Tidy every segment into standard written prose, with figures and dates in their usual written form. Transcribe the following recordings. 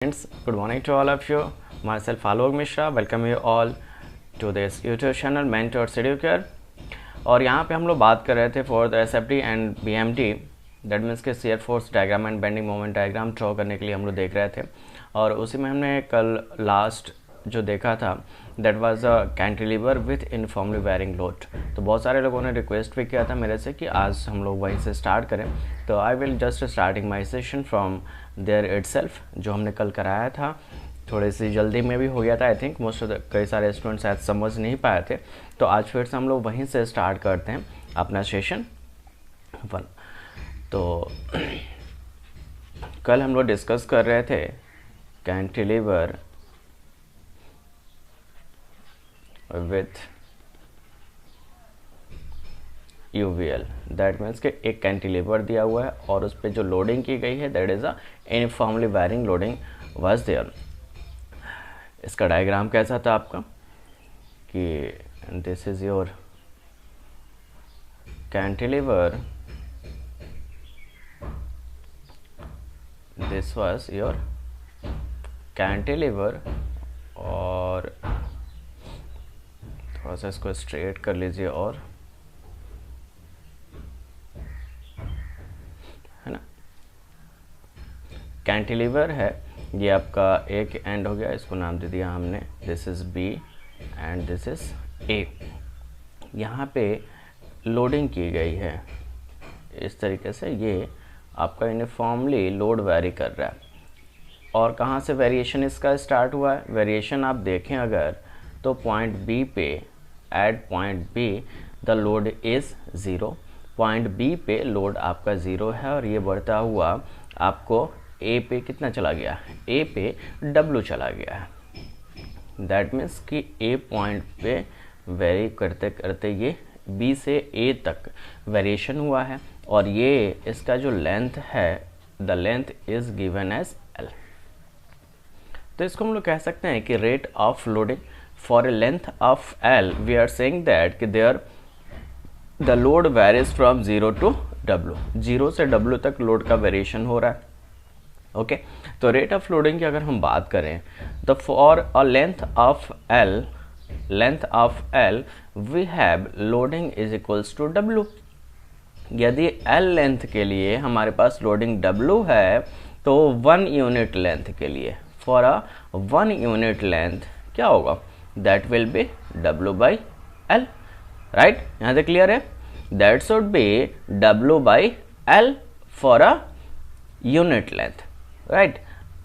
Friends, good morning to all of you. Myself Alok Mishra. Welcome you all to this YouTube channel Mentors Educare. और यहाँ पे हम लोग बात कर रहे थे for the SFD and BMT, that means के shear force diagram and bending moment diagram draw करने के लिए हम लोग देख रहे थे। और उसी में हमने कल लास्ट जो देखा था that was a cantilever with uniformly varying load. तो बहुत सारे लोगों ने रिक्वेस्ट भी किया था मेरे से कि आज हम लोग वहीं से स्टार्ट करें, तो I will just starting my session from there itself. जो हमने कल कराया था थोड़ी सी जल्दी में भी हो गया था, I think most of the कई सारे स्टूडेंट्स शायद समझ नहीं पाए थे, तो आज फिर से हम लोग वहीं से स्टार्ट करते हैं अपना सेशन 1। तो कल हम लोग डिस्कस कर रहे थे cantilever with UVL, that means कि एक कैंटिलीवर दिया हुआ है और उस पर जो लोडिंग की गई है that is a uniformly varying loading was there. इसका डायग्राम कैसा था आपका कि this is your cantilever, this was your cantilever, और थोड़ा सा इसको स्ट्रेट कर लीजिए और है ना, कैंटिलीवर है ये आपका एक एंड हो गया, इसको नाम दे दिया हमने, this is B and this is A। यहाँ पे लोडिंग की गई है इस तरीके से, ये आपका यूनिफॉर्मली लोड वेरी कर रहा है। और कहाँ से वेरिएशन इसका स्टार्ट हुआ है, वेरिएशन आप देखें अगर तो पॉइंट B पे, at point B the load is 0, point B पे लोड आपका 0 है और ये बढ़ता हुआ आपको A पे कितना चला गया, A पे W चला गया है। दैट मीन्स कि A पॉइंट पे वेरी करते करते ये B से A तक वेरिएशन हुआ है, और ये इसका जो लेंथ है the length is given as L। तो इसको हम लोग कह सकते हैं कि rate of loading for a length of L we are saying that कि there the load varies from 0 to W, 0 से W तक लोड का वेरिएशन हो रहा है। ओके तो रेट ऑफ लोडिंग की अगर हम बात करें तो for a length of L we have loading is equals to W। यदि L लेंथ के लिए हमारे पास लोडिंग W है तो 1 यूनिट लेंथ के लिए, फॉर अ 1 यूनिट लेंथ क्या होगा, that will B W by L, right. यहाँ से क्लियर है, that should B W by L for a unit length, right.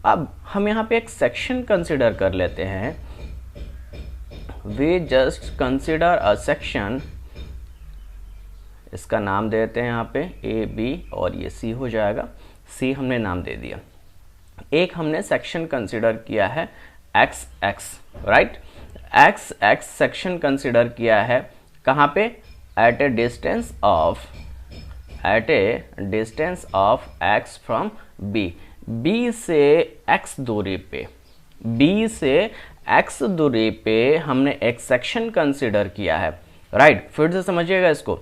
अब हम यहाँ पे एक सेक्शन कंसिडर कर लेते हैं, we just consider a section, इसका नाम देते हैं यहाँ पे A B और ये C हो जाएगा, C हमने नाम दे दिया। एक हमने सेक्शन कंसिडर किया है XX, right. XX section consider किया है कहाँ पे, at a distance of X from B, B से X दूरी पे, B से X दूरी पे हमने एक सेक्शन कंसिडर किया है, राइट। फिर से समझिएगा इसको,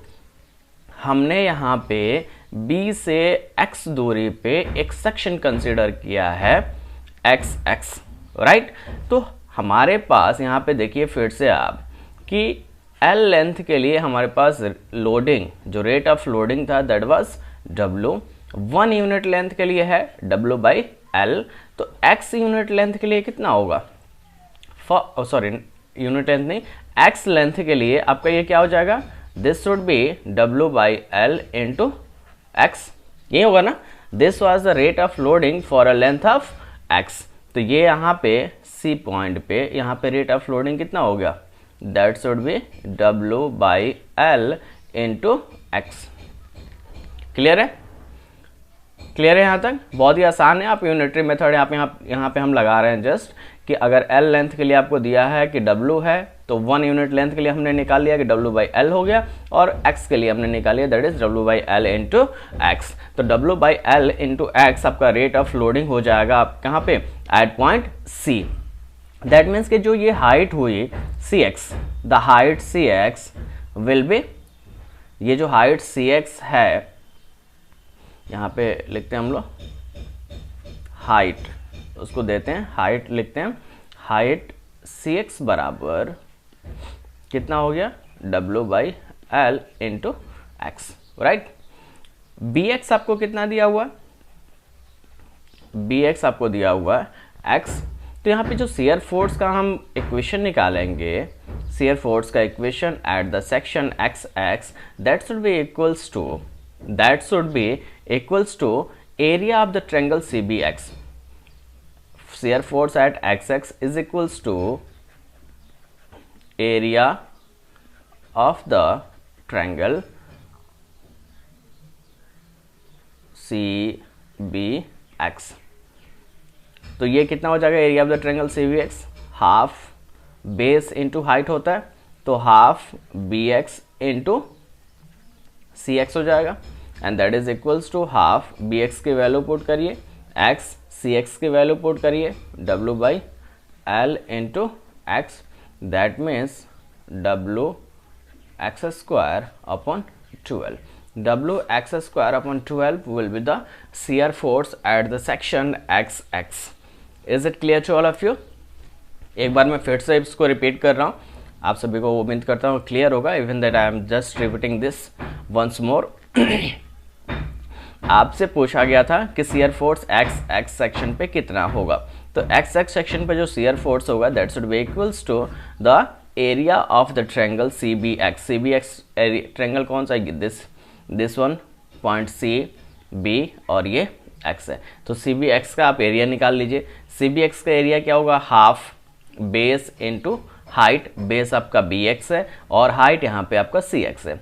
हमने यहाँ पे B से X दूरी पे एक सेक्शन कंसिडर किया है XX, राइट। तो हमारे पास यहाँ पे देखिए फिर से आप कि L लेंथ के लिए हमारे पास लोडिंग, जो रेट ऑफ लोडिंग था that was W, 1 unit length के लिए है W बाई L, तो X यूनिट लेंथ के लिए कितना होगा, सॉरी यूनिट लेंथ नहीं, X लेंथ के लिए आपका ये क्या हो जाएगा, this should be W by L into X, ये होगा ना। This was the rate of loading for a length of X, तो ये यहाँ पे C पॉइंट पे यहाँ पे रेट ऑफ लोडिंग कितना हो गया, that should B W by L into X। Clear है, क्लियर है यहाँ तक, बहुत ही आसान है। आप यूनिटरी मेथड आप यहाँ पे हम लगा रहे हैं जस्ट कि अगर L लेंथ के लिए आपको दिया है कि W है तो 1 यूनिट लेंथ के लिए हमने निकाल लिया कि W बाई L हो गया, और X के लिए हमने निकाल लिया that is W by L into X। तो W by L into X आपका रेट ऑफ लोडिंग हो जाएगा आप कहाँ पे, at point C। That means कि जो ये हाइट हुई CX, the height CX will be, ये जो हाइट CX है यहाँ पे लिखते हैं हम लोग हाइट उसको देते हैं हाइट, लिखते हैं हाइट सी एक्स बराबर कितना हो गया W/L into X, right. B X आपको कितना दिया हुआ, बी एक्स आपको दिया हुआ है एक्स। तो यहाँ पे जो शियर फोर्स का हम इक्वेशन निकालेंगे, शियर फोर्स का equation at the section X X, that should be equals to area of the triangle CBX. Shear force at XX is equals to area of the triangle CBX. तो ये कितना हो जाएगा area of the triangle CBX, half base into height होता है, तो half BX into CX हो जाएगा, and that is equals to half BX की वैल्यू पुट करिए, x CX की वैल्यू पुट करिए W/L into X, that means WX² upon 12. WX² upon 12 will be the shear force at the section XX. Is it clear to all of you? एक बार मैं फिर से इसको repeat कर रहा हूँ, आप सभी को उम्मीद करता हूँ क्लियर होगा, even that I am just repeating this once more. आपसे पूछा गया था कि शियर फोर्स एक्स सेक्शन पे कितना होगा, तो एक्स सेक्शन पे जो शियर फोर्स होगा that should be equals to the area of the triangle CBX. Triangle कौन सा है, दिस वन, पॉइंट CB और ये x है, तो CBX का आप एरिया निकाल लीजिए। CBX का एरिया क्या होगा, half base into height, base आपका BX है और हाइट यहाँ पे आपका CX है,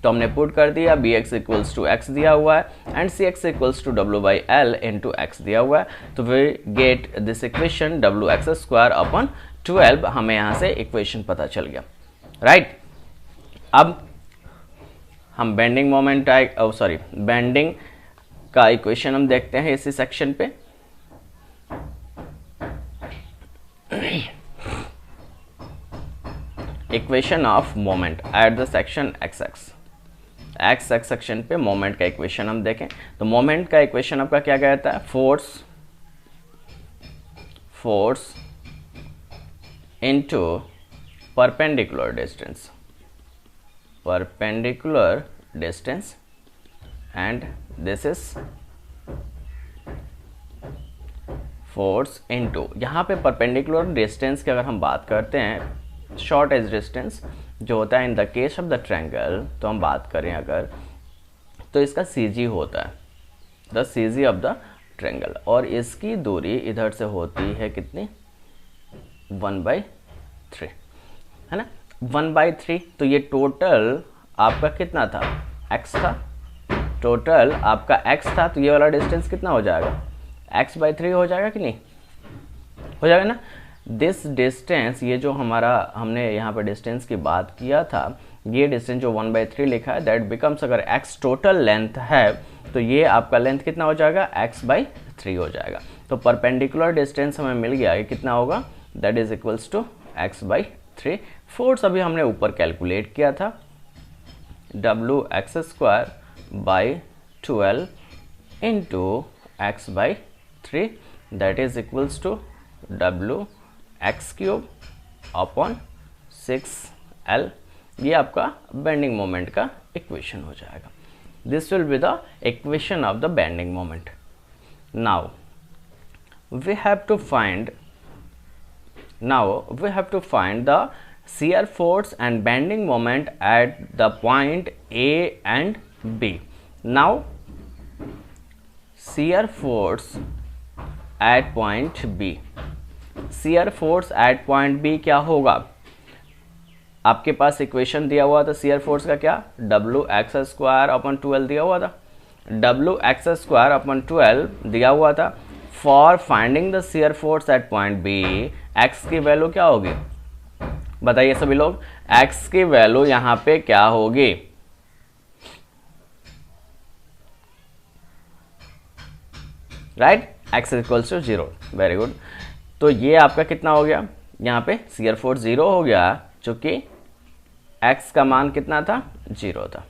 तो हमने पुट कर दिया BX इक्वल्स टू एक्स दिया हुआ है and CX equals to W/L into X दिया हुआ है, तो we get this equation WX² upon 12, हमें यहाँ से इक्वेशन पता चल गया, राइट। अब हम बेंडिंग मोमेंट बेंडिंग का इक्वेशन हम देखते हैं इसी सेक्शन पे। Equation of moment at the section XX section पे मोमेंट का इक्वेशन हम देखें, तो मोमेंट का इक्वेशन आपका क्या कहता है, force into perpendicular distance and this is force into, यहाँ पे परपेंडिकुलर डिस्टेंस की अगर हम बात करते हैं, शॉर्ट एज डिस्टेंस जो होता है in the case of the triangle, तो हम बात करें अगर, तो इसका CG होता है, the CG of the triangle, और इसकी दूरी इधर से होती है कितनी, 1/3 है ना, 1/3। तो ये टोटल आपका कितना था, x था, टोटल आपका x था, तो ये वाला डिस्टेंस कितना हो जाएगा, x/3 हो जाएगा कि नहीं, हो जाएगा ना। दिस डिस्टेंस, ये जो हमने यहाँ पर डिस्टेंस की बात किया था, ये डिस्टेंस जो 1/3 लिखा है दैट बिकम्स, अगर x टोटल लेंथ है तो ये आपका लेंथ कितना हो जाएगा, x/3 हो जाएगा। तो परपेंडिकुलर डिस्टेंस हमें मिल गया, ये कितना होगा, that is equals to x/3। Force अभी हमने ऊपर कैलकुलेट किया था, WX²/12 into x/3, that is equals to WX³ upon 6L। ये आपका बेंडिंग मोमेंट का इक्वेशन हो जाएगा। This will be the equation of the bending moment. Now we have to find the shear force and bending moment at the point A and B. Now shear force at point B, shear force at point B क्या होगा, आपके पास equation दिया हुआ था shear force का, क्या, WX²/12 दिया हुआ था, WX²/12 दिया हुआ था। For finding the shear force at point B, x की वैल्यू क्या होगी, बताइए सभी लोग, x की वैल्यू यहां पे क्या होगी, right, x equals to 0, very good. तो ये आपका कितना हो गया, यहाँ पे shear force 0 हो गया, चूंकि x का मान कितना था, 0 था,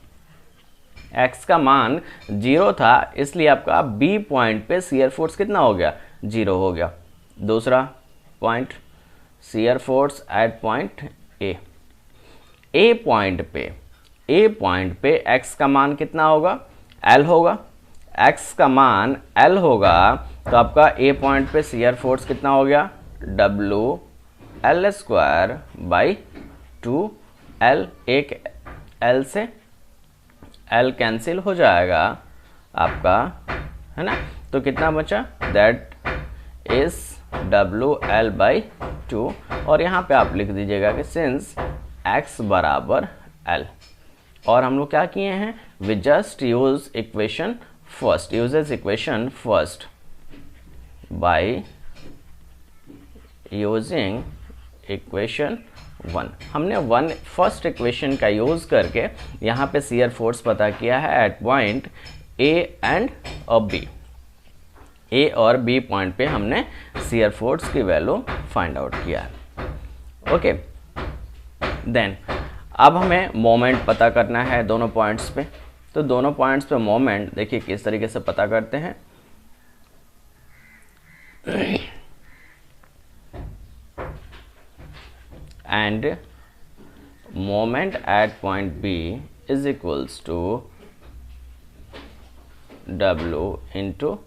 x का मान 0 था, इसलिए आपका B पॉइंट पे shear force कितना हो गया, 0 हो गया। दूसरा point, shear force at point A. A point पे x का मान कितना होगा, L होगा। x का मान L होगा तो आपका ए पॉइंट पे शियर फोर्स कितना हो गया, WL² बाई 2L। एक L से L कैंसिल हो जाएगा आपका, है ना, तो कितना बचा, दैट इज WL/2। और यहाँ पे आप लिख दीजिएगा कि सिंस x बराबर L। और हम लोग क्या किए हैं, we just use equation first by using equation 1। हमने फर्स्ट इक्वेशन का यूज करके यहाँ पे शियर फोर्स पता किया है at point A and B. A और बी पॉइंट पे हमने शियर फोर्स की वैल्यू फाइंड आउट किया है। ओके, देन अब हमें मोमेंट पता करना है दोनों पॉइंट्स पे। तो दोनों पॉइंट्स पे मोमेंट देखिए किस तरीके से पता करते हैं। End moment at point B is equals to W into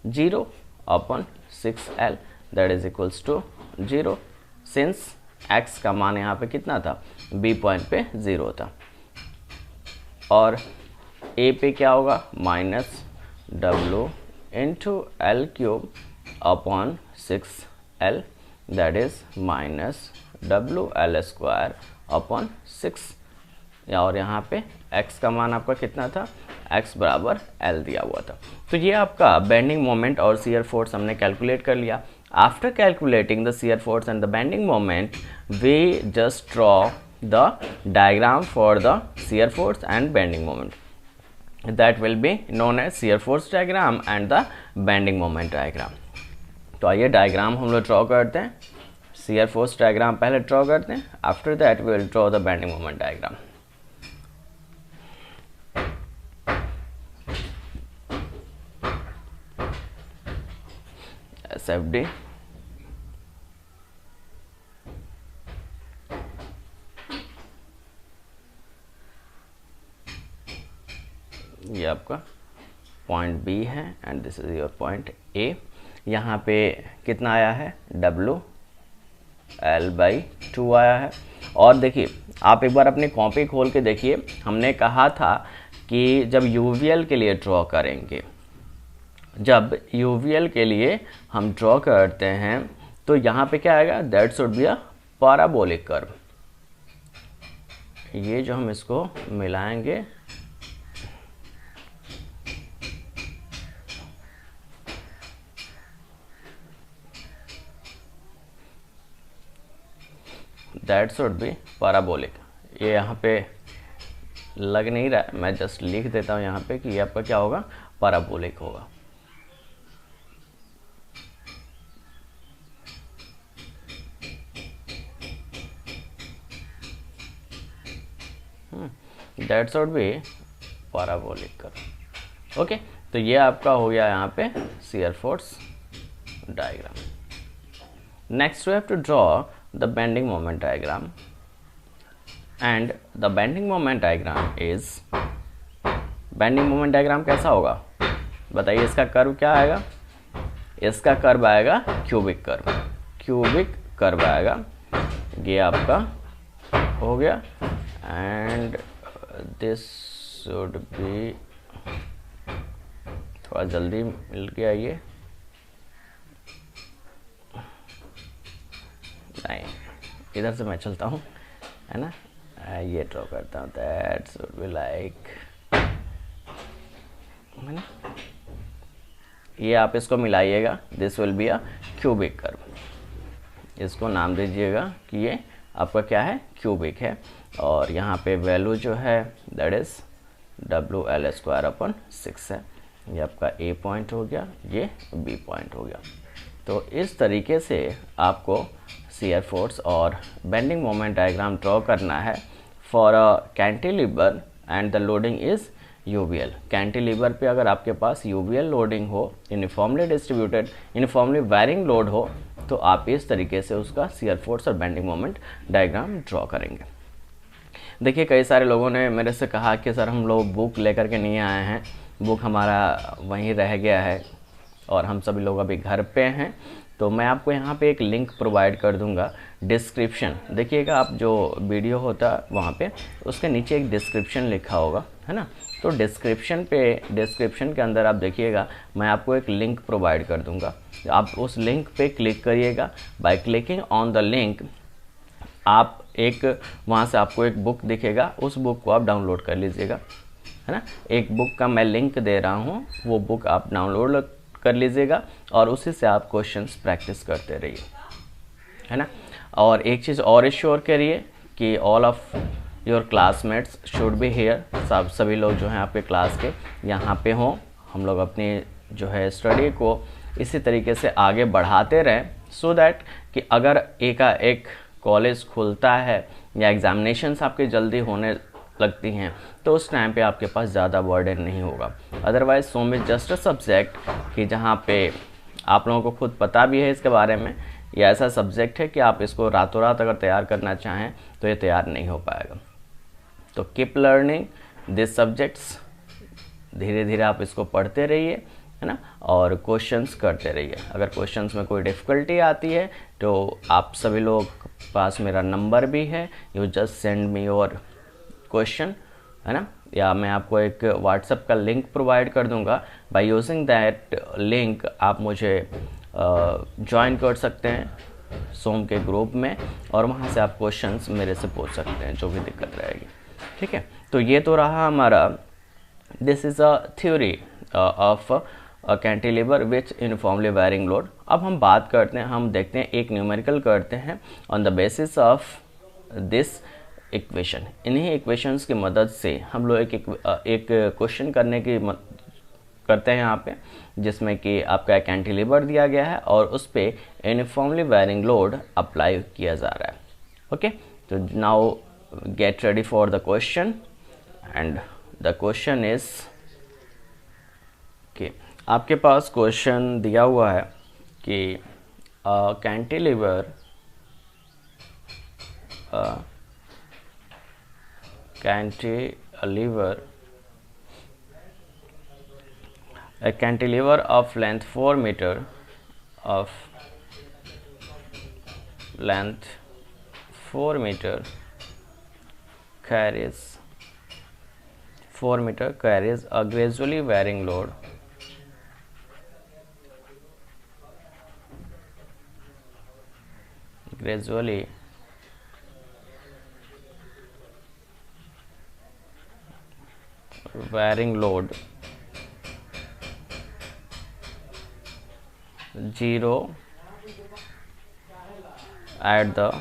0/6L, that is equals to 0, since x का मान यहाँ पे कितना था, b पॉइंट पे 0 था। और a पे क्या होगा, -W into L³/6L, that is -WL²/6। और यहाँ पे x का मान आपका कितना था, x बराबर L दिया हुआ था। तो ये आपका बेंडिंग मोमेंट और शियर फोर्स हमने कैलकुलेट कर लिया। After calculating the shear force and the bending moment, we just draw the diagram for the shear force and bending moment, that will be known as shear force diagram and the bending moment diagram. तो आइए diagram हम लोग draw करते हैं। Shear force diagram पहले draw करते हैं, after that we will draw the bending moment diagram. SFD, ये आपका पॉइंट बी है and this is your point A. यहाँ पे कितना आया है, WL/2 आया है। और देखिए आप एक बार अपनी कॉपी खोल के देखिए, हमने कहा था कि जब यूवीएल के लिए ड्रॉ करेंगे, जब यूवीएल के लिए हम ड्रॉ करते हैं तो यहाँ पे क्या आएगा, that should be a parabolic curve. ये जो हम इसको मिलाएंगे, दैट शुड बी पैराबोलिक। ये यहाँ पे लग नहीं रहा है, मैं जस्ट लिख देता हूँ यहाँ पे कि ये आपका क्या होगा, पैराबोलिक होगा। That should be parabolic curve. Okay, तो ये आपका हो गया यहाँ पे shear force diagram. Next we have to draw the bending moment diagram, and the bending moment diagram is, bending moment diagram कैसा होगा बताइए, इसका कर्व क्या आएगा, इसका कर्व आएगा क्यूबिक कर्व आएगा। ये आपका हो गया एंड दिस शुड बी, थोड़ा जल्दी मिल के आइए, नहीं इधर से मैं चलता हूँ, है ना, ये ड्रॉ करता हूँ, दैट शुड बी लाइक, है ना, ये आप इसको मिलाइएगा, this will be a cubic curve. इसको नाम दीजिएगा कि ये आपका क्या है, क्यूबिक है। और यहाँ पे वैल्यू जो है दैट इज WL²/6 है। ये आपका ए पॉइंट हो गया, ये बी पॉइंट हो गया। तो इस तरीके से आपको शियर फोर्स और बेंडिंग मोमेंट डायग्राम ड्रॉ करना है for a cantilever and the loading is UVL. Cantilever पे अगर आपके पास यूवीएल लोडिंग हो, uniformly distributed uniformly wiring load हो, तो आप इस तरीके से उसका शियर फोर्स और बेंडिंग मोमेंट डायग्राम ड्रॉ करेंगे। देखिए कई सारे लोगों ने मेरे से कहा कि सर हम लोग बुक लेकर के नहीं आए हैं, बुक हमारा वहीं रह गया है और हम सभी लोग अभी घर पे हैं। तो मैं आपको यहाँ पे एक लिंक प्रोवाइड कर दूंगा डिस्क्रिप्शन, देखिएगा आप जो वीडियो होता है वहाँ पे उसके नीचे एक डिस्क्रिप्शन लिखा होगा, है ना। तो डिस्क्रिप्शन के अंदर आप देखिएगा मैं आपको एक लिंक प्रोवाइड कर दूंगा, आप उस लिंक पे क्लिक करिएगा। By clicking on the link आप एक वहाँ से आपको एक बुक दिखेगा, उस बुक को आप डाउनलोड कर लीजिएगा, है ना। एक बुक का मैं लिंक दे रहा हूँ, वो बुक आप डाउनलोड कर लीजिएगा और उसी से आप क्वेश्चंस प्रैक्टिस करते रहिए, है ना। और एक चीज़ और श्योर करिए कि all of your classmates should be here, सभी लोग जो हैं आपके क्लास के यहाँ पे हों। हम लोग अपनी जो है स्टडी को इसी तरीके से आगे बढ़ाते रहें, सो दैट कि अगर एक कॉलेज खुलता है या एग्जामिनेशंस आपके जल्दी होने लगती हैं तो उस टाइम पे आपके पास ज़्यादा बर्डन नहीं होगा। Otherwise some is just a subject कि जहाँ पे आप लोगों को खुद पता भी है इसके बारे में, ये ऐसा सब्जेक्ट है कि आप इसको रातों रात अगर तैयार करना चाहें तो ये तैयार नहीं हो पाएगा। तो कीप लर्निंग दिस सब्जेक्ट्स, धीरे धीरे आप इसको पढ़ते रहिए, है ना, और क्वेश्चंस करते रहिए। अगर क्वेश्चंस में कोई डिफ़िकल्टी आती है तो आप सभी लोग पास मेरा नंबर भी है, you just send me your question, है ना, या मैं आपको एक व्हाट्सएप का लिंक प्रोवाइड कर दूंगा। बाय यूजिंग दैट लिंक आप मुझे ज्वाइन कर सकते हैं सोम के ग्रुप में और वहाँ से आप क्वेश्चंस मेरे से पूछ सकते हैं जो भी दिक्कत रहेगी, ठीक है। तो ये तो रहा हमारा, this is a theory of cantilever which uniformly wiring load. अब हम बात करते हैं, हम देखते हैं एक न्यूमेरिकल करते हैं on the basis of this equation. इन्हीं इक्वेशंस की मदद से हम लोग एक क्वेश्चन करते हैं यहाँ पे, जिसमें कि आपका कैंटिलीवर दिया गया है और उस पे यूनिफॉर्मली वायरिंग लोड अप्लाई किया जा रहा है। ओके, तो now get ready for the question and the question is कि आपके पास क्वेश्चन दिया हुआ है कि cantilever a cantilever of length 4 meter carries 4 meter carries a gradually varying load zero at the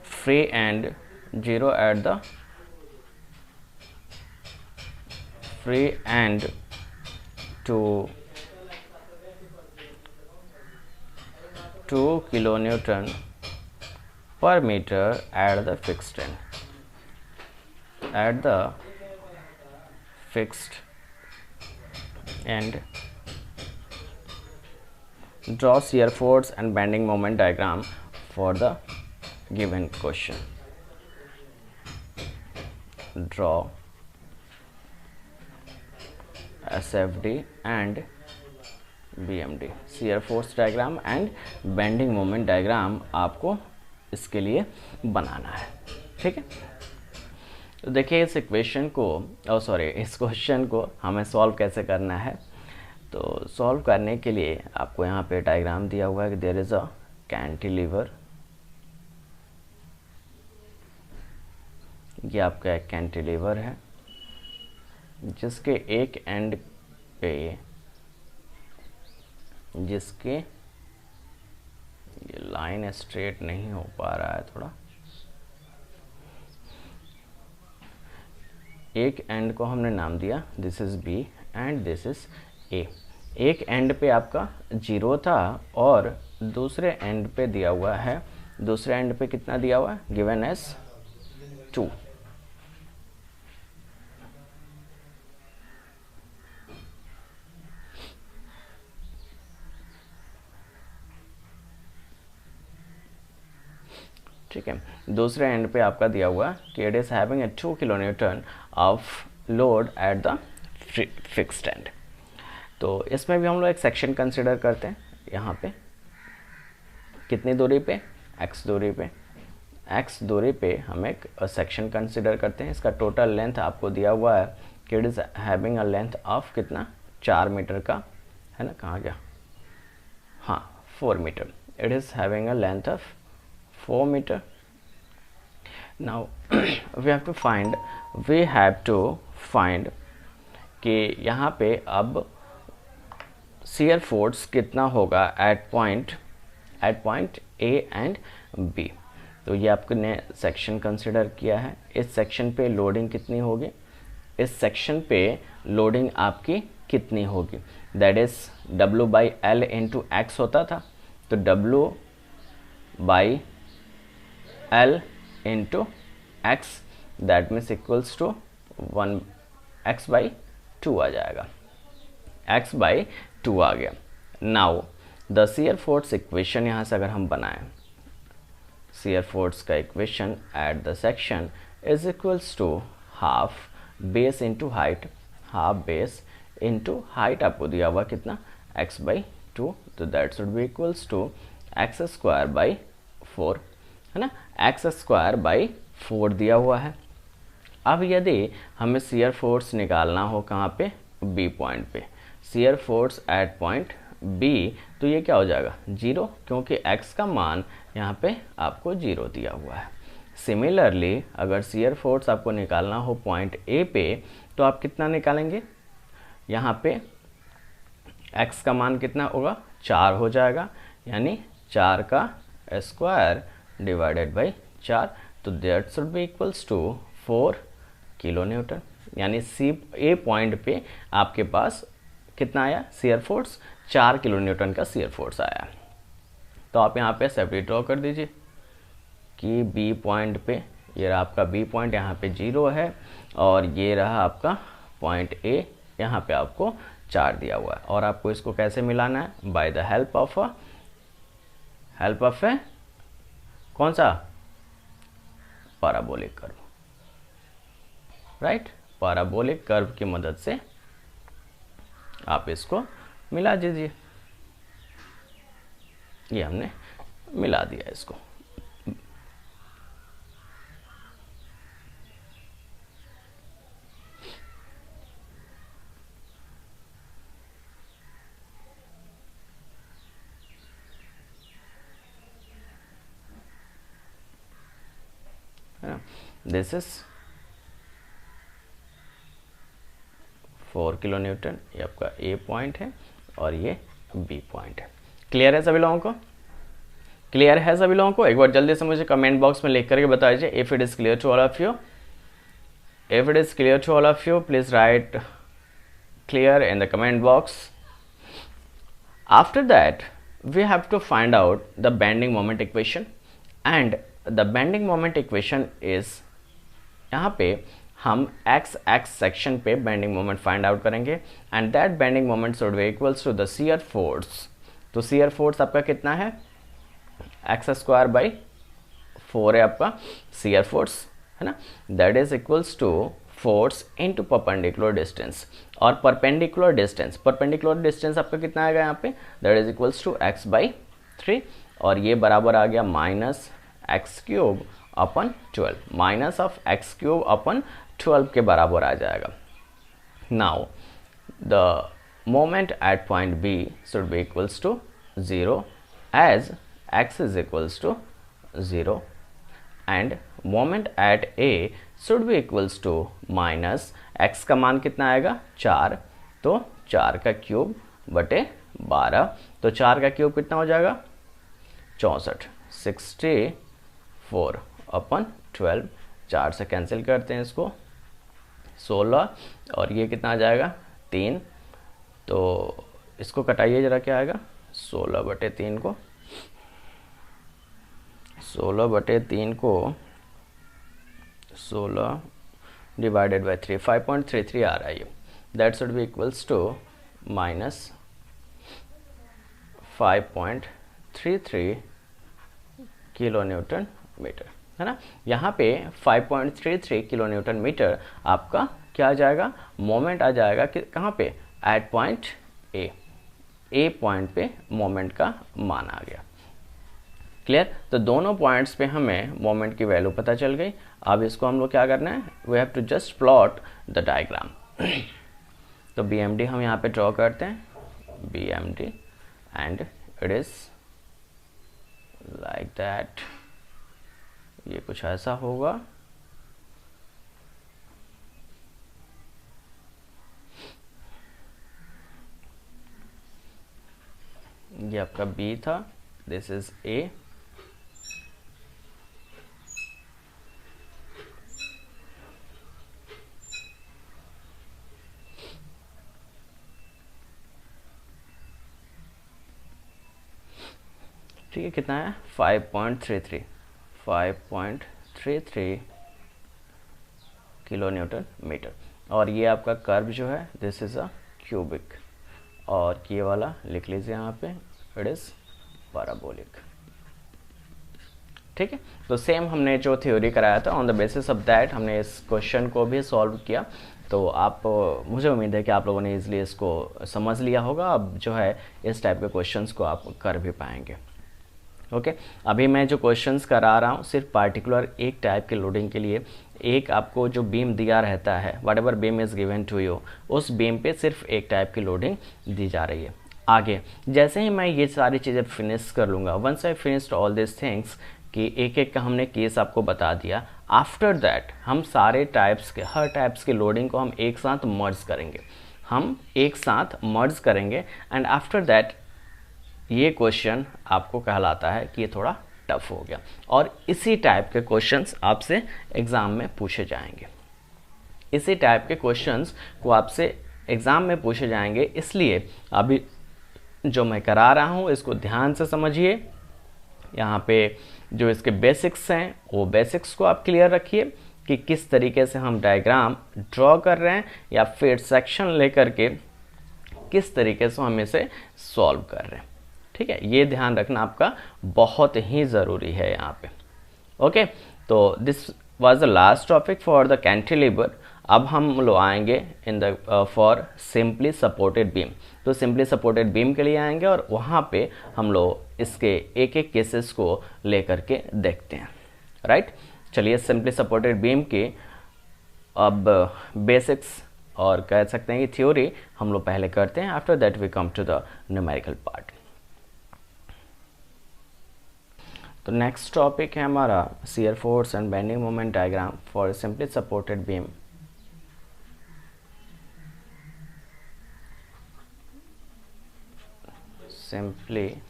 free end, 0 at the free end to 2 kilonewton per meter at the fixed end. At the fixed end, draw shear force and bending moment diagram for the given question. Draw SFD and BMD, shear force diagram and bending moment diagram आपको इसके लिए बनाना है, ठीक है। तो देखिए इस equation को इस क्वेश्चन को हमें सॉल्व कैसे करना है। तो सॉल्व करने के लिए आपको यहाँ पे डायग्राम दिया हुआ है कि देयर इज़ अ कैंटिलीवर, ये आपका एक कैंटिलीवर है जिसके एक एंड पे जिसके ये लाइन स्ट्रेट नहीं हो पा रहा है थोड़ा, एक एंड को हमने नाम दिया this is B and this is A. एक एंड पे आपका 0 था और दूसरे एंड पे दिया हुआ है, दूसरे एंड पे कितना दिया हुआ है, गिवन एज 2। ठीक है। दूसरे एंड पे आपका दिया हुआ कि it is having a 2 kilo Newton of load at the fixed and. तो इसमें भी हम लोग एक सेक्शन कंसिडर करते हैं। यहाँ पे कितनी दूरी पे, x दूरी पे, x दूरी पे हम एक सेक्शन कंसिडर करते हैं। इसका टोटल लेंथ आपको दिया हुआ है कि it is having a length of कितना, 4 मीटर का है ना, कहाँ गया, हाँ 4 metre. It is having a length of 4 metre. Now we have to find कि यहाँ पे अब शियर फोर्स कितना होगा at point A and B. तो ये आपने सेक्शन कंसिडर किया है। इस सेक्शन पे लोडिंग कितनी होगी, इस सेक्शन पे लोडिंग आपकी कितनी होगी, that is W/L into x होता था, तो W/L into X that means equals to 1x/2 आ जाएगा, x/2 आ गया। Now the shear force equation यहाँ से अगर हम बनाएं, शियर फोर्स का equation at the section is equals to half base into height, half base into height आपको दिया हुआ कितना, x/2, तो that should be equals to x²/4 है ना, x²/4 दिया हुआ है। अब यदि हमें शियर फोर्स निकालना हो कहाँ पे, बी पॉइंट पे, shear force at point B, तो ये क्या हो जाएगा 0, क्योंकि x का मान यहाँ पे आपको 0 दिया हुआ है। सिमिलरली अगर शियर फोर्स आपको निकालना हो पॉइंट ए पे, तो आप कितना निकालेंगे, यहाँ पे x का मान कितना होगा, 4 हो जाएगा, यानी 4 का स्क्वायर डिवाइडेड बाई 4, तो that should be equals to 4 kilo newton. यानी सी ए पॉइंट पे आपके पास कितना आया शियर फोर्स, 4 किलो न्यूटन का शियर फोर्स आया। तो आप यहाँ पे सेपरेट ड्रॉ कर दीजिए कि बी पॉइंट पे, ये रहा आपका बी पॉइंट, यहाँ पे 0 है, और ये रहा आपका पॉइंट ए, यहाँ पे आपको 4 दिया हुआ है। और आपको इसको कैसे मिलाना है, बाय द हेल्प ऑफ ए कौन सा, parabolic curve, right, parabolic curve की मदद से आप इसको मिला दीजिए। ये हमने मिला दिया इसको। दिस इज 4 किलो न्यूटन, ये आपका ए पॉइंट है और ये बी पॉइंट है। क्लियर है सभी लोगों को, क्लियर है सभी लोगों को? एक बार जल्दी से मुझे कमेंट बॉक्स में लिख करके बता दीजिए if it is clear to all of you. If it is clear to all of you please write clear in the comment box. After that we have to find out the bending moment equation, and the bending moment equation is, यहाँ पे हम x section पे bending moment find out करेंगे, and that bending moment should be equals to the shear force. तो shear force आपका कितना है, x²/4 है आपका शियर फोर्स, है ना, that is equals to force into perpendicular distance. और परपेंडिकुलर डिस्टेंस आपका कितना आएगा यहाँ पे, that is equals to x/3, और ये बराबर आ गया -x³ माइनस ऑफ x³ के बराबर आ जाएगा। Now the moment at point B should be equals to 0 as x is equals to 0, and moment at A should be equals to minus x का मान कितना आएगा 4, तो 4³ बटे 12, तो 4³ कितना हो जाएगा 64, 64/12, 4 से कैंसिल करते हैं इसको 16, और ये कितना आ जाएगा 3, तो इसको कटाइए जरा, क्या आएगा 16/3 को, 16/3 को 16 डिवाइडेड बाई 3, 5.33 आ रहा है ये, that should be equals to -5.33 kilo newton metre, है ना। यहाँ पे 5.33 किलो न्यूटन मीटर आपका क्या आ जाएगा, मोमेंट आ जाएगा कि कहाँ पे, एट पॉइंट ए पॉइंट पे मोमेंट का मान आ गया। क्लियर। तो दोनों पॉइंट्स पे हमें मोमेंट की वैल्यू पता चल गई। अब इसको हम लोग क्या करना है, we have to just plot the diagram. तो BMD हम यहाँ पे ड्रॉ करते हैं, BMD, and it is like that. ये कुछ ऐसा होगा, ये आपका B था, दिस इज A, ठीक है। कितना है, 5.33 किलो न्यूटन मीटर। और ये आपका कर्व जो है, दिस इज अ क्यूबिक, और ये वाला लिख लीजिए यहाँ पे, इट इज पैराबोलिक। ठीक है। तो सेम हमने जो थ्योरी कराया था, on the basis of that हमने इस क्वेश्चन को भी सॉल्व किया। तो आप, मुझे उम्मीद है कि आप लोगों ने इजीली इसको समझ लिया होगा। अब जो है इस टाइप के क्वेश्चंस को आप कर भी पाएंगे। ओके। अभी मैं जो क्वेश्चंस करा रहा हूँ सिर्फ पार्टिकुलर एक टाइप के लोडिंग के लिए, एक आपको जो बीम दिया रहता है, whatever beam is given to you, उस बीम पे सिर्फ एक टाइप की लोडिंग दी जा रही है। आगे जैसे ही मैं ये सारी चीज़ें फिनिश कर लूँगा, once I finished all this things, कि एक एक का हमने केस आपको बता दिया, आफ्टर दैट हम सारे टाइप्स के, हर टाइप्स के लोडिंग को हम एक साथ मर्ज करेंगे, एंड आफ्टर दैट ये क्वेश्चन आपको कहलाता है कि ये थोड़ा टफ हो गया, और इसी टाइप के क्वेश्चंस आपसे एग्ज़ाम में पूछे जाएंगे। इसी टाइप के क्वेश्चंस को आपसे एग्ज़ाम में पूछे जाएंगे, इसलिए अभी जो मैं करा रहा हूँ इसको ध्यान से समझिए। यहाँ पे जो इसके बेसिक्स हैं, वो बेसिक्स को आप क्लियर रखिए कि किस तरीके से हम डायग्राम ड्रॉ कर रहे हैं, या फिर सेक्शन लेकर के किस तरीके से हम इसे सॉल्व कर रहे हैं। ठीक है, ये ध्यान रखना आपका बहुत ही ज़रूरी है यहाँ पे। ओके, तो this was the last topic for the cantilever. अब हम लोग आएंगे in the for simply supported beam. तो सिंपली सपोर्टेड बीम के लिए आएंगे, और वहाँ पे हम लोग इसके एक एक केसेस को लेकर के देखते हैं। राइट, चलिए सिंपली सपोर्टेड बीम के अब बेसिक्स और कह सकते हैं कि थ्योरी हम लोग पहले करते हैं, after that we come to the numerical part. तो नेक्स्ट टॉपिक है हमारा shear force and bending moment diagram for simply supported beam. Simply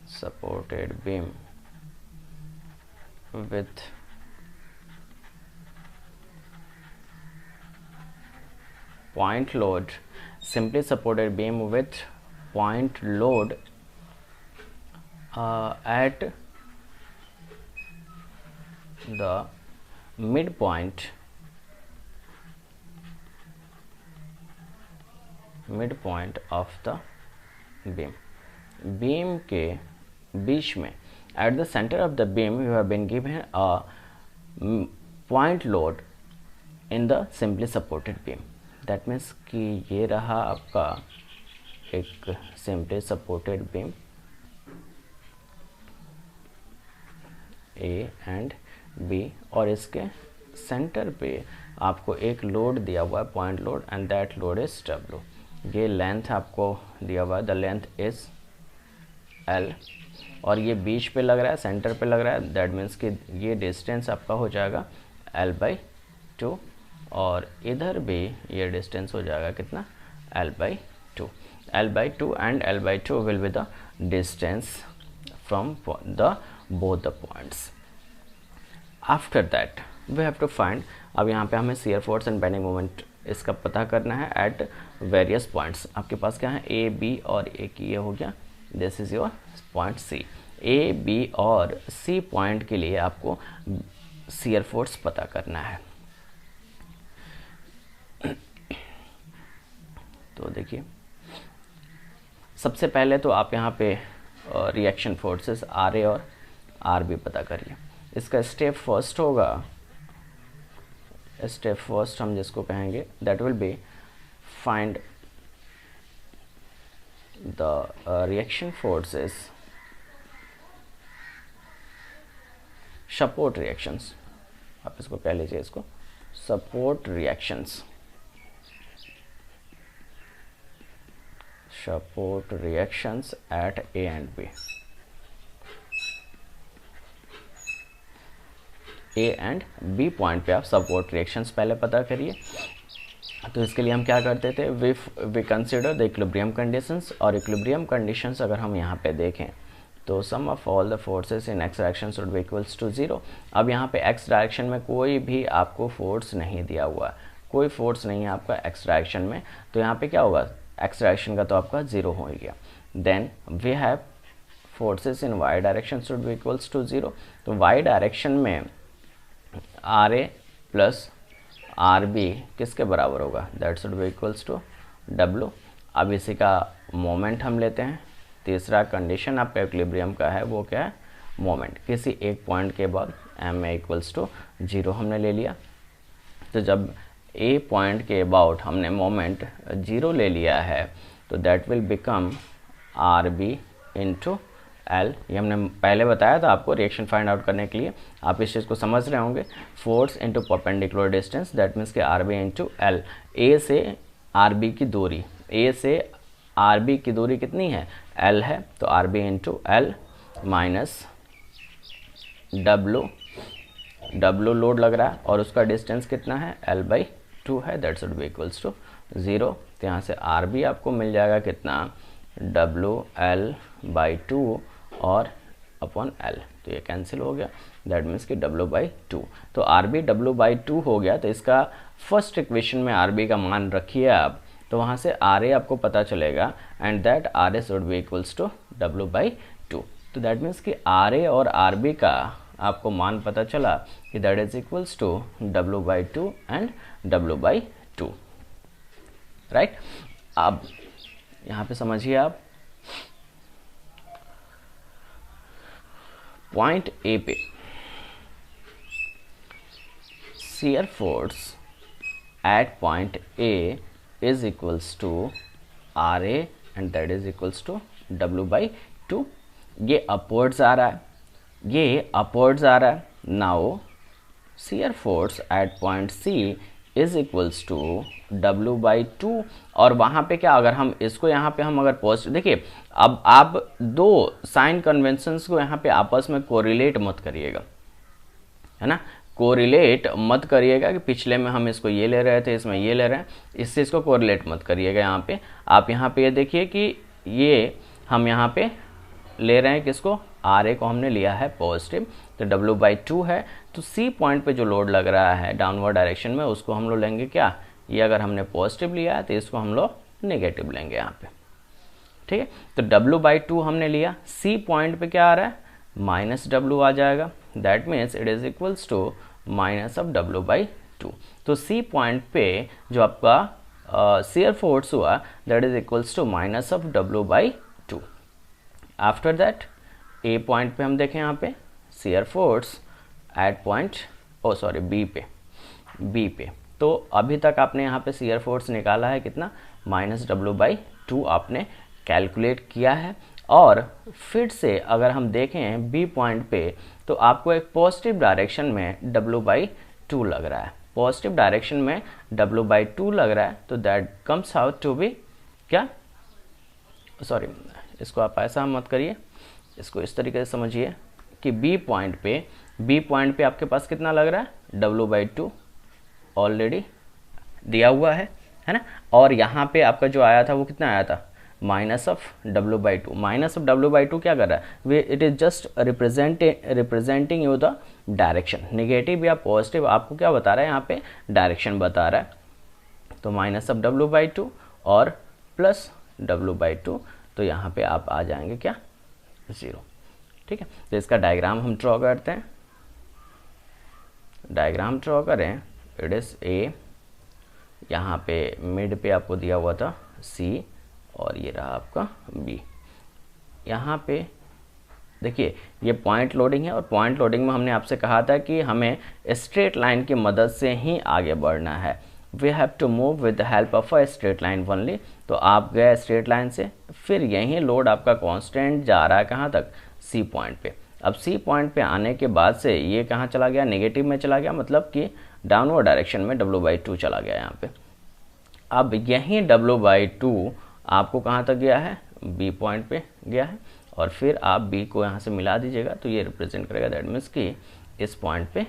supported beam with point load, simply supported beam with point load at the midpoint of the beam, beam के बीच में, at the center of the beam you have been given a point load in the simply supported beam. that means कि ये रहा आपका एक simply supported beam A and B, और इसके centre पे आपको एक लोड दिया हुआ है, point load, and that load is W। ये लेंथ आपको दिया हुआ है, द लेंथ इज L, और ये बीच पे लग रहा है, सेंटर पे लग रहा है, दैट मीन्स कि ये डिस्टेंस आपका हो जाएगा L/2, और इधर भी ये डिस्टेंस हो जाएगा कितना, L/2। L/2 and L/2 will be the distance from the both the points. After that we have to find, अब यहाँ पे हमें shear force and bending moment इसका पता करना है at various points। आपके पास क्या है, A, B और एक ये हो गया, this is your point C। A, B और C पॉइंट के लिए आपको shear force पता करना है। तो देखिए सबसे पहले तो आप यहाँ पे रिएक्शन फोर्सेस आर ए और आर बी पता करिए। इसका स्टेप फर्स्ट होगा, स्टेप फर्स्ट हम जिसको कहेंगे that will be find the reaction forces support reactions, आप इसको कह लीजिए, इसको support reactions, support reactions at A and B, A and B point पे आप सपोर्ट रिएक्शंस पहले पता करिए। तो इसके लिए हम क्या करते थे, we consider the equilibrium conditions, और इक्विलिब्रियम कंडीशंस अगर हम यहाँ पे देखें तो sum of all the forces in X direction should be equals to 0। अब यहाँ पे एक्स डायरेक्शन में कोई भी आपको फोर्स नहीं दिया हुआ, कोई फोर्स नहीं है आपका एक्स डायरेक्शन में, तो यहाँ पे क्या होगा, एक्स डायरेक्शन का तो आपका 0 हो गया। Then we have forces in Y direction should be equals to 0। तो वाई डायरेक्शन में R A plus R B किसके बराबर होगा, that should be equals to W. अब इसी का मोमेंट हम लेते हैं। तीसरा कंडीशन आपका इक्विलिब्रियम का है वो क्या है, मोमेंट, किसी एक पॉइंट के बाद एम ए इक्वल्स टू 0 हमने ले लिया। तो जब ए पॉइंट के अबाउट हमने मोमेंट 0 ले लिया है तो that will become R B into L. ये हमने पहले बताया था आपको रिएक्शन फाइंड आउट करने के लिए, आप इस चीज़ को समझ रहे होंगे। Force into perpendicular distance, that means कि आर बी इंटू एल। ए से आर बी की दूरी, ए से आर बी की दूरी कितनी है, एल है, तो R B into L minus W, W load लग रहा है और उसका डिस्टेंस कितना है, एल बाई 2 है, that should be equals to 0। तो यहाँ से आर बी आपको मिल जाएगा कितना, डब्लू एल बाई 2 और अपॉन एल, तो ये कैंसिल हो गया, दैट मीन्स कि डब्लू बाई 2। तो आर बी डब्लू बाई 2 हो गया। तो इसका फर्स्ट इक्वेशन में आर बी का मान रखिए आप, तो वहाँ से आर ए आपको पता चलेगा and that R A should be equals to W by 2। तो दैट मीन्स कि आर ए और आर बी का आपको मान पता चला कि that is equals to W by 2 and W by 2, right. अब यहाँ पे समझिए आप, पॉइंट ए पे shear force at point A is equals to RA and that is equals to W by 2। ये upwards आ रहा है, ये upwards आ रहा है। Now shear force at point C is equals to W by 2, और वहाँ पे क्या, अगर हम इसको यहाँ पे हम अगर पॉजिटिव, देखिए अब आप दो साइन कन्वेंशंस को यहाँ पे आपस में कोरिलेट मत करिएगा, है ना, कोरिलेट मत करिएगा कि पिछले में हम इसको ये ले रहे थे, इसमें ये ले रहे हैं, इससे इसको कोरिलेट मत करिएगा। यहाँ पे आप यहाँ पे ये देखिए कि ये हम यहाँ पे ले रहे हैं किसको, आर ए को हमने लिया है पॉजिटिव, तो डब्ल्यू बाई 2 है। तो सी पॉइंट पे जो लोड लग रहा है डाउनवर्ड डायरेक्शन में, उसको हम लोग लेंगे क्या, ये अगर हमने पॉजिटिव लिया है तो इसको हम लोग नेगेटिव लेंगे यहाँ पे, ठीक है। तो डब्ल्यू बाई 2 हमने लिया, सी पॉइंट पे क्या आ रहा है, माइनस डब्ल्यू आ जाएगा, that means it is equals to minus of W by 2। तो सी पॉइंट पे जो आपका shear फोर्स हुआ that is equals to minus of W by 2। After that A point पे हम देखें यहाँ पे shear force at point B पे, तो अभी तक आपने यहाँ पे shear फोर्स निकाला है कितना, माइनस डब्ल्यू बाई 2 आपने कैलकुलेट किया है। और फिर से अगर हम देखें बी पॉइंट पे तो आपको एक पॉजिटिव डायरेक्शन में डब्ल्यू बाई 2 लग रहा है, पॉजिटिव डायरेक्शन में डब्ल्यू बाई 2 लग रहा है, तो that comes out to be क्या, सॉरी इसको आप ऐसा मत करिए, इसको इस तरीके से समझिए कि बी पॉइंट पे आपके पास कितना लग रहा है, डब्ल्यू बाई 2 ऑलरेडी दिया हुआ है ना, और यहाँ पे आपका जो आया था वो कितना आया था, minus of W by 2। Minus of W by 2 क्या कर रहा है, it is just representing you the direction, negative या पॉजिटिव आपको क्या बता रहा है, यहाँ पे डायरेक्शन बता रहा है। तो माइनस ऑफ डब्ल्यू बाई 2 और प्लस डब्ल्यू बाई 2, तो यहाँ पे आप आ जाएंगे क्या, 0, ठीक है। तो इसका डायग्राम हम ड्रॉ करते हैं, डायग्राम ड्रॉ करें, इट इज ए, यहाँ पे मिड पे आपको दिया हुआ था सी और ये रहा आपका बी। यहाँ पे देखिए ये पॉइंट लोडिंग है, और पॉइंट लोडिंग में हमने आपसे कहा था कि हमें स्ट्रेट लाइन की मदद से ही आगे बढ़ना है। We have to move with the help of a straight line only. तो आप गए स्ट्रेट लाइन से, फिर यहीं लोड आपका कांस्टेंट जा रहा है कहाँ तक, सी पॉइंट पे। अब सी पॉइंट पे आने के बाद से ये कहाँ चला गया, नेगेटिव में चला गया, मतलब कि डाउनवर्ड डायरेक्शन में W/2 चला गया यहाँ पे। अब यहीं W/2 आपको कहाँ तक गया है, बी पॉइंट पे गया है, और फिर आप बी को यहाँ से मिला दीजिएगा तो ये रिप्रेजेंट करेगा, दैट मीन्स कि इस पॉइंट पे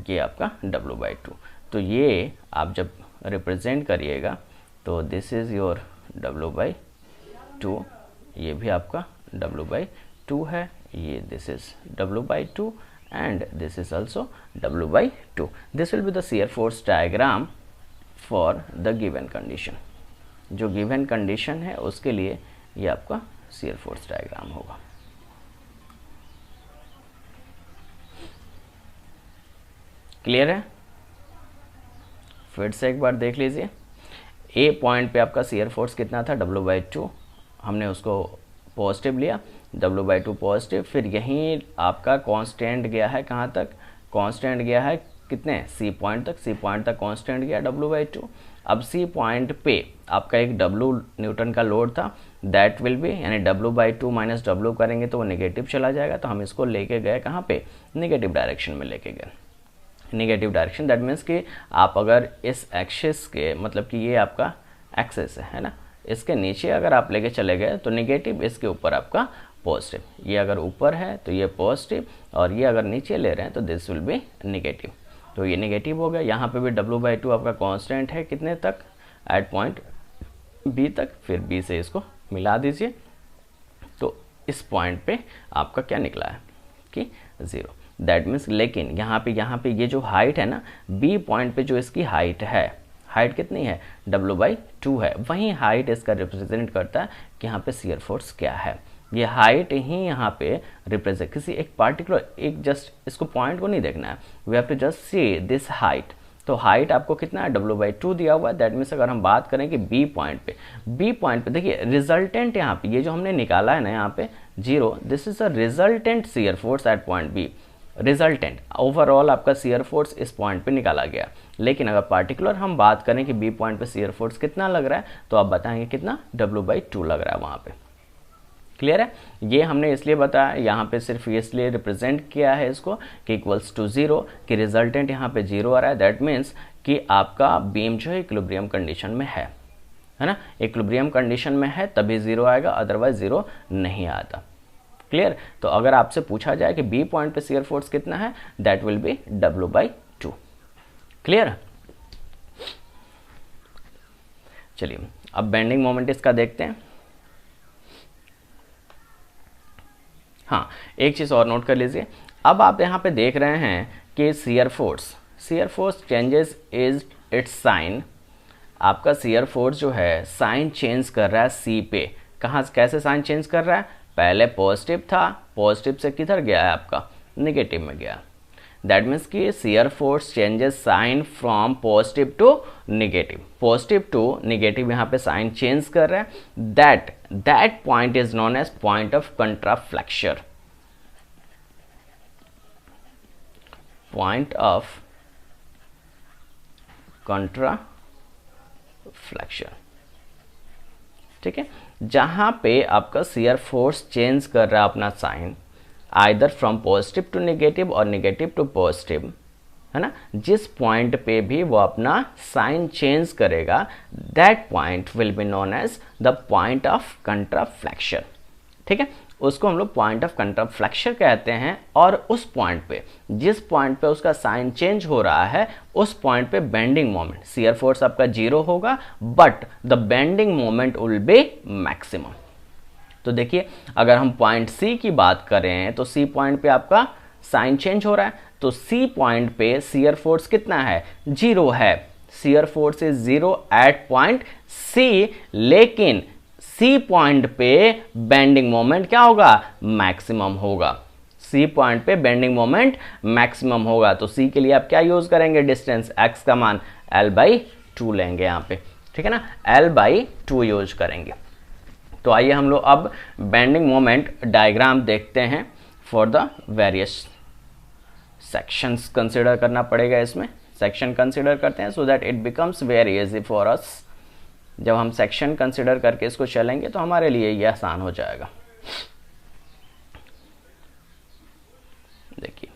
ये आपका W/2। तो ये आप जब रिप्रेजेंट करिएगा तो दिस इज़ योर W/2, ये भी आपका W/2 है, ये this is W/2 and this is also W/2. This will be the shear force diagram for the given condition. जो given condition है उसके लिए ये आपका shear force diagram होगा। क्लियर है? फिर से एक बार देख लीजिए। ए पॉइंट पे आपका shear force कितना था, W/2, हमने उसको पॉजिटिव लिया, W/2 पॉजिटिव। फिर यहीं आपका कांस्टेंट गया है कहाँ तक, कांस्टेंट गया है कितने, सी पॉइंट तक, सी पॉइंट तक कांस्टेंट गया W/2। अब सी पॉइंट पे आपका एक W न्यूटन का लोड था, दैट विल बी, यानी W/2 माइनस W करेंगे तो वो नेगेटिव चला जाएगा, तो हम इसको लेके गए कहाँ पे, नेगेटिव डायरेक्शन में लेके गए। नेगेटिव डायरेक्शन दैट मीन्स कि आप अगर इस एक्सिस के, मतलब कि ये आपका एक्सिस है ना, इसके नीचे अगर आप लेके चले गए तो नेगेटिव, इसके ऊपर आपका पॉजिटिव। ये अगर ऊपर है तो ये पॉजिटिव, और ये अगर नीचे ले रहे हैं तो दिस विल बी नेगेटिव। तो ये नेगेटिव हो गया। यहाँ पे भी W/2 आपका कांस्टेंट है कितने तक, एट पॉइंट बी तक। फिर बी से इसको मिला दीजिए तो इस पॉइंट पे आपका क्या निकला है कि 0। दैट मीन्स, लेकिन यहाँ पे ये जो हाइट है ना, बी पॉइंट पे जो इसकी हाइट है, हाइट कितनी है, W/2 है। वहीं हाइट इसका रिप्रेजेंट करता है कि यहाँ पे शियर फोर्स क्या है। ये हाइट ही यहाँ पे रिप्रेजेंट, किसी एक पार्टिकुलर, एक जस्ट इसको पॉइंट को नहीं देखना है, we have to just see this height. तो हाइट आपको कितना है, W/2 दिया हुआ है। दैट मीन्स अगर हम बात करें कि बी पॉइंट पे देखिए रिजल्टेंट, यहाँ पे ये जो हमने निकाला है ना यहाँ पे 0, this is a resultant shear force at point B. Resultant, overall आपका शियर फोर्स इस पॉइंट पे निकाला गया। लेकिन अगर पार्टिकुलर हम बात करें कि बी पॉइंट पे शियर फोर्स कितना लग रहा है, तो आप बताएंगे कितना, W/2 लग रहा है वहाँ पे। क्लियर है? ये हमने इसलिए बताया, यहाँ पे सिर्फ इसलिए रिप्रेजेंट किया है इसको कि इक्वल्स टू 0, कि रिजल्टेंट यहाँ पे 0 आ रहा है। दैट मीन्स कि आपका बीम जो है इक्विलिब्रियम कंडीशन में है ना, इक्विलिब्रियम कंडीशन में है तभी 0 आएगा, अदरवाइज 0 नहीं आता। क्लियर? तो अगर आपसे पूछा जाए कि बी पॉइंट पे शियर फोर्स कितना है, that will B W/2। Clear? चलिए अब बेंडिंग मोमेंट इसका देखते हैं। हाँ, एक चीज और नोट कर लीजिए। अब आप यहाँ पे देख रहे हैं कि shear force changes is its sign. आपका शियर फोर्स जो है साइन चेंज कर रहा है सी पे। कहाँ, कैसे साइन चेंज कर रहा है, पहले पॉजिटिव था, पॉजिटिव से किधर गया है आपका, नेगेटिव में गया। दैट मीन्स कि shear force changes sign from positive to negative, positive to negative यहाँ पे साइन चेंज कर रहा है। That point is known as point of contraflexure. Point of contraflexure, ठीक है, जहां पे आपका शियर फोर्स चेंज कर रहा है अपना sign, either from positive to negative और नेगेटिव टू पॉजिटिव, है ना। जिस पॉइंट पे भी वो अपना साइन चेंज करेगा, that point will be known as the point of contraflexure. ठीक है, उसको हम लोग पॉइंट ऑफ कंट्राफ्लेक्शन कहते हैं। और उस पॉइंट पे, जिस पॉइंट पे उसका साइन चेंज हो रहा है, उस पॉइंट पे बेंडिंग मोमेंट, शियर फोर्स आपका 0 होगा, but the bending moment will be maximum. तो देखिए, अगर हम पॉइंट सी की बात करें तो सी पॉइंट पे आपका साइन चेंज हो रहा है, तो सी पॉइंट पे शियर फोर्स कितना है, 0 है। Shear force is 0 at point C, लेकिन सी पॉइंट पे बेंडिंग मोमेंट क्या होगा, मैक्सिमम होगा। सी पॉइंट पे बेंडिंग मोमेंट मैक्सिमम होगा। तो सी के लिए आप क्या यूज करेंगे, डिस्टेंस एक्स का मान l/2 लेंगे यहाँ पे, ठीक है ना, l/2 यूज करेंगे। तो आइए हम लोग अब बेंडिंग मोमेंट डायग्राम देखते हैं for the various sections. Consider करना पड़ेगा, इसमें सेक्शन कंसिडर करते हैं so that it becomes very easy for us. जब हम सेक्शन कंसिडर करके इसको चलेंगे तो हमारे लिए ये आसान हो जाएगा। देखिए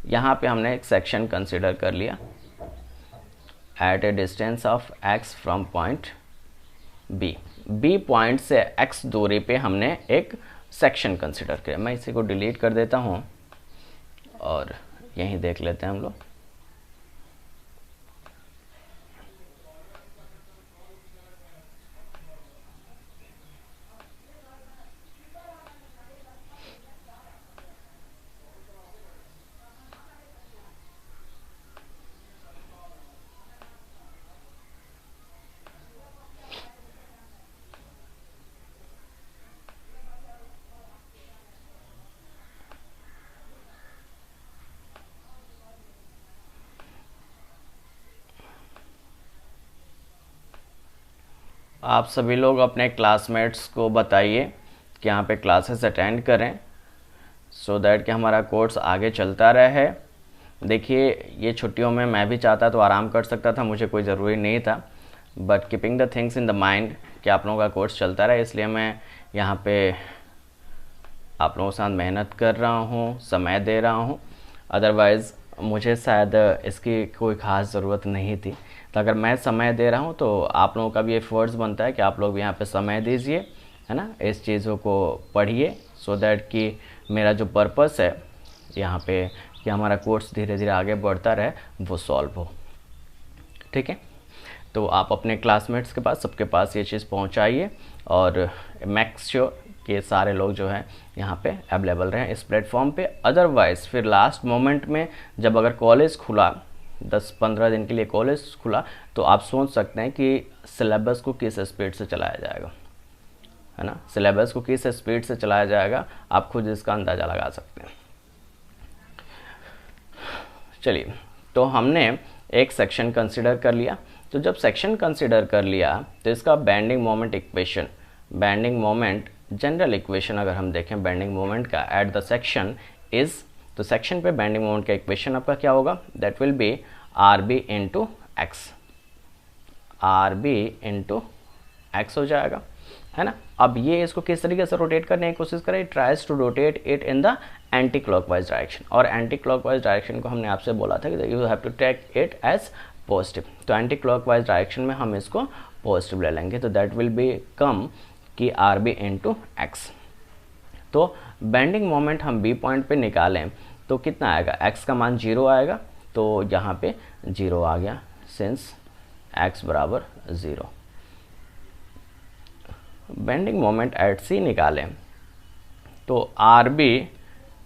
यहां पे हमने एक सेक्शन कंसिडर कर लिया at a distance of x from point b point से x दूरी पे हमने एक सेक्शन कंसिडर किया। मैं इसी को डिलीट कर देता हूं और यहीं देख लेते हैं हम लोग। आप सभी लोग अपने क्लासमेट्स को बताइए कि यहाँ पे क्लासेस अटेंड करें सो दैट कि हमारा कोर्स आगे चलता रहे। देखिए ये छुट्टियों में मैं भी चाहता तो आराम कर सकता था, मुझे कोई ज़रूरी नहीं था, but keeping the things in the mind कि आप लोगों का कोर्स चलता रहे, इसलिए मैं यहाँ पे आप लोगों के साथ मेहनत कर रहा हूँ, समय दे रहा हूँ। अदरवाइज़ मुझे शायद इसकी कोई ख़ास ज़रूरत नहीं थी। तो अगर मैं समय दे रहा हूँ तो आप लोगों का भी ये फ़र्ज़ बनता है कि आप लोग भी यहाँ पे समय दीजिए, है ना, इस चीज़ों को पढ़िए सो दैट कि मेरा जो पर्पस है यहाँ पे कि हमारा कोर्स धीरे धीरे आगे बढ़ता रहे वो सॉल्व हो। ठीक है, तो आप अपने क्लासमेट्स के पास, सबके पास ये चीज़ पहुँचाइए और मेक श्योर कि सारे लोग जो हैं यहाँ पे अवेलेबल रहें इस प्लेटफॉर्म पे। अदरवाइज़ फिर लास्ट मोमेंट में जब अगर कॉलेज खुला, 10-15 दिन के लिए कॉलेज खुला, तो आप सोच सकते हैं कि सिलेबस को किस स्पीड से चलाया जाएगा, है ना, सिलेबस को किस स्पीड से चलाया जाएगा आप खुद इसका अंदाज़ा लगा सकते हैं। चलिए, तो हमने एक सेक्शन कंसिडर कर लिया। तो जब सेक्शन कंसिडर कर लिया तो इसका bending moment equation, bending moment general equation अगर हम देखें बेंडिंग मोमेंट का एट द सेक्शन इज, तो सेक्शन पे बेंडिंग मोमेंट का इक्वेशन आपका क्या होगा, that will be R B into x, R B into x हो जाएगा, है ना। अब ये इसको किस तरीके से रोटेट करने की कोशिश करें, tries to rotate it in the anti clockwise direction, और एंटी क्लॉकवाइज डायरेक्शन को हमने आपसे बोला था कि you have to take it as positive. तो एंटी क्लॉकवाइज डायरेक्शन में हम इसको पॉजिटिव ले लेंगे, तो दैट विल बी कम कि आर बी इंटू एक्स। तो बेंडिंग मोमेंट हम बी पॉइंट पे निकालें तो कितना आएगा, x का मान 0 आएगा, तो यहाँ पे 0 आ गया सिंस x बराबर 0। बेंडिंग मोमेंट एट सी निकालें तो आर बी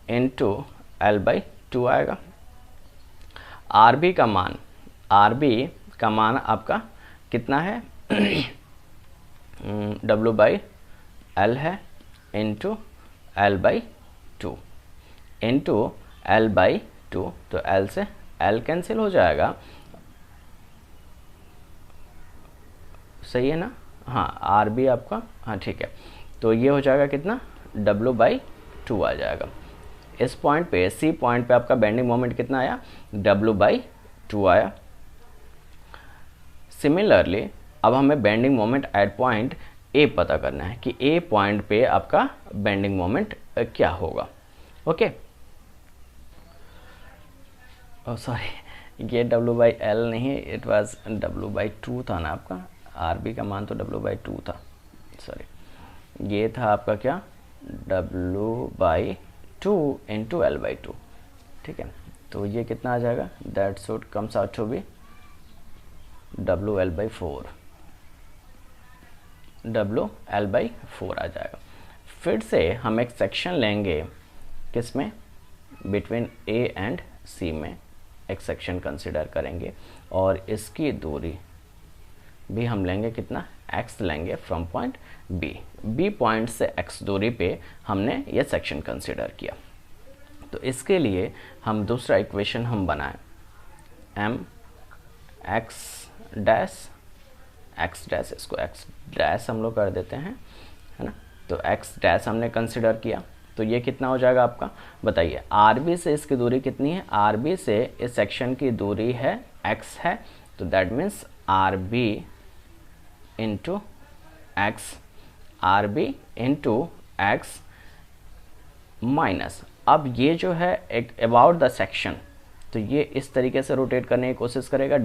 इंटू l/2 आएगा। आर बी का मान आपका कितना है W/L है इंटू l/2 इंटू l/2, तो l से l कैंसिल हो जाएगा, सही है ना, हाँ आर बी आपका, हाँ ठीक है, तो ये हो जाएगा कितना W/2 आ जाएगा। इस पॉइंट पे, सी पॉइंट पे आपका बेंडिंग मोमेंट कितना आया, W/2 आया। सिमिलरली अब हमें बेंडिंग मोमेंट एट पॉइंट ए पता करना है कि ए पॉइंट पे आपका बेंडिंग मोमेंट क्या होगा। ओके, सॉरी ये W/L नहीं, इट वाज W/2 था ना आपका, आर बी का मान तो W/2 था, सॉरी ये था आपका क्या W/2 इंटू L/2, ठीक है, तो ये कितना आ जाएगा, that should comes out to be WL/4, WL/4 आ जाएगा। फिर से हम एक सेक्शन लेंगे किसमें, बिटवीन ए एंड सी में एक सेक्शन कंसिडर करेंगे और इसकी दूरी भी हम लेंगे कितना, x लेंगे फ्रॉम पॉइंट बी पॉइंट से x दूरी पे हमने ये सेक्शन कंसिडर किया। तो इसके लिए हम दूसरा इक्वेशन हम बनाएं, m x डैश, इसको x डैश हम लोग कर देते हैं, है ना। तो x डैश हमने कंसिडर किया, तो ये कितना हो जाएगा आपका, बताइए। RB से इसकी दूरी कितनी है, RB से इस सेक्शन की दूरी है x है, तो that means RB into x, RB into x minus, अब ये जो है एक अबाउट द सेक्शन, तो ये इस तरीके से रोटेट करने की कोशिश करेगा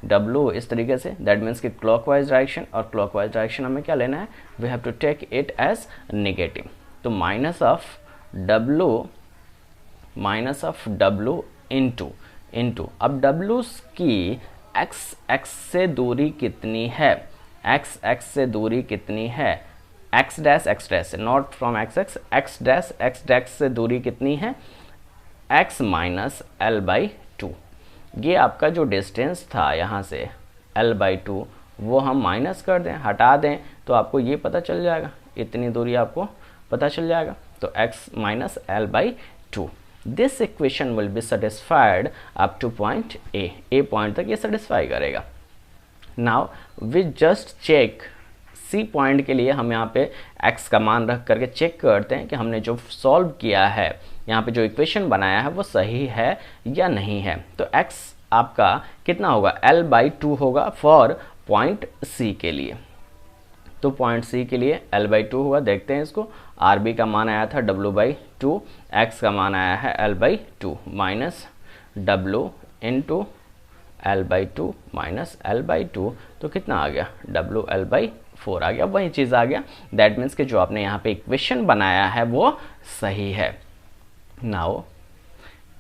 W इस तरीके से, दैट मीन्स कि क्लॉकवाइज डायरेक्शन, और क्लॉकवाइज डायरेक्शन हमें क्या लेना है, we have to take it as negative. तो माइनस ऑफ W इंटू अब W की x से दूरी कितनी है, x से दूरी कितनी है, x dash not from x dash से दूरी कितनी है, x माइनस L/2। ये आपका जो डिस्टेंस था यहाँ से L/2 वो हम माइनस कर दें, हटा दें, तो आपको ये पता चल जाएगा, इतनी दूरी आपको पता चल जाएगा। तो x minus L/2, this equation will be satisfied up to point A point तक ये सेटिस्फाई करेगा। Now we just check C point के लिए हम यहाँ पे x का मान रख करके चेक करते हैं कि हमने जो सॉल्व किया है, यहाँ पे जो इक्वेशन बनाया है वो सही है या नहीं है। तो x आपका कितना होगा, L/2 होगा फॉर पॉइंट C के लिए। तो पॉइंट C के लिए L/2 होगा, देखते हैं इसको। RB का मान आया था W/2, x का मान आया है L/2 minus W into L/2 minus L/2, तो कितना आ गया, WL/4 आ गया, वही चीज़ आ गया। दैट मीन्स कि जो आपने यहाँ पे इक्वेशन बनाया है वो सही है। नाउ